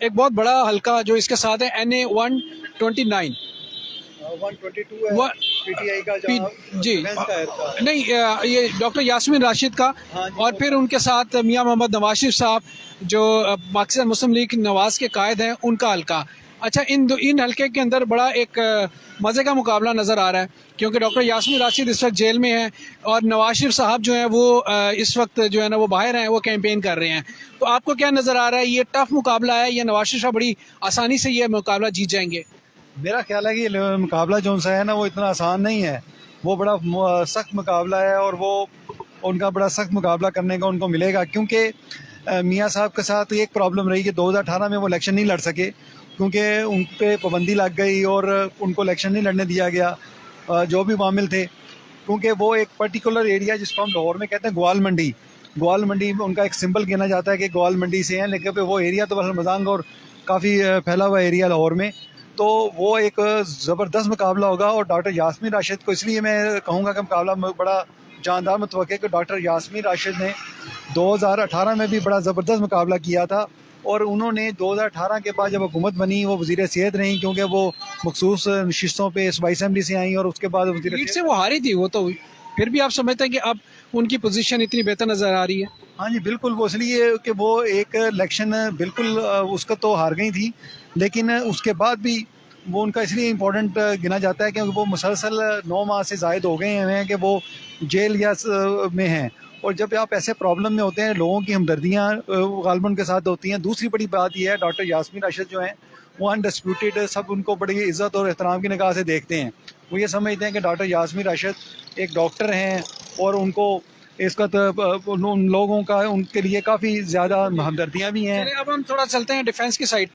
एक बहुत बड़ा हल्का जो इसके साथ है NA-129 122 है व- पीटीआई का पी, जहाँ जी डिफेंस का एयरक्राफ्ट है। नहीं ये डॉक्टर यास्मीन राशिद का हाँ जी, और फिर उनके साथ मियां मोहम्मद नवाज शरीफ साहब जो पाकिस्तान मुस्लिम लीग नवाज के कायद हैं उनका हल्का। अच्छा इन हल्के के अंदर बड़ा एक मज़े का मुकाबला नज़र आ रहा है क्योंकि डॉक्टर यास्मीन राशिद इस वक्त जेल में हैं और नवाज शरीफ साहब जो हैं वो इस वक्त जो है ना वो बाहर हैं, वो कैंपेन कर रहे हैं। तो आपको क्या नज़र आ रहा है, ये टफ मुकाबला है या नवाज शरीफ साहब बड़ी आसानी से ये मुकाबला जीत जाएंगे? मेरा ख्याल है कि ये मुकाबला जो सा है ना वो इतना आसान नहीं है। वो बड़ा सख्त मुकाबला है और वो उनका बड़ा सख्त मुकाबला करने का उनको मिलेगा क्योंकि मियाँ साहब के साथ एक प्रॉब्लम रही कि 2018 में वो इलेक्शन नहीं लड़ सके क्योंकि उन पर पाबंदी लग गई और उनको इलेक्शन नहीं लड़ने दिया गया। जो भी मामिल थे क्योंकि वो एक पर्टिकुलर एरिया जिसको हम लाहौर में कहते हैं ग्वाल मंडी में उनका एक सिंबल गिना जाता है कि ग्वाल मंडी से हैं, लेकिन वो एरिया तो बस मजांग और काफ़ी फैला हुआ एरिया लाहौर में। तो वो एक ज़बरदस्त मुकाबला होगा और डॉक्टर यास्मीन राशिद को इसलिए मैं कहूँगा कि मुकाबला बड़ा जानदार मुतवक्किल कि डॉक्टर यास्मीन राशिद ने 2018 में भी बड़ा ज़बरदस्त मुकाबला किया था और उन्होंने 2018 के बाद जब हुकूमत बनी वो वज़ीर सेहत रहीं क्योंकि वो मखसूस नशिस्तों पे सूबाई असम्बली से आई और उसके बाद वज़ीर लीड से वो हारी थी वो तो, फिर भी आप समझते हैं कि अब उनकी पोजीशन इतनी बेहतर नज़र आ रही है? हाँ जी बिल्कुल, वो इसलिए कि वो एक इलेक्शन बिल्कुल उसका तो हार गई थी, लेकिन उसके बाद भी वो उनका इसलिए इम्पोर्टेंट गिना जाता है क्योंकि वो मुसलसल 9 माह से ज़ायद हो गए हैं कि वो जेल या में हैं। और जब आप ऐसे प्रॉब्लम में होते हैं लोगों की हमदर्दियाँ गालिबन के साथ होती हैं। दूसरी बड़ी बात यह है डॉक्टर यास्मीन राशिद जो हैं वो अनडिस्प्यूटेड, सब उनको बड़ी इज़्ज़त और एहतराम की निगाह से देखते हैं। वो ये समझते हैं कि डॉक्टर यास्मीन राशिद एक डॉक्टर हैं और उनको इसका तो उन लोगों का उनके लिए काफ़ी ज़्यादा हमदर्दियाँ भी हैं। चलिए अब हम थोड़ा चलते हैं डिफेंस की साइड।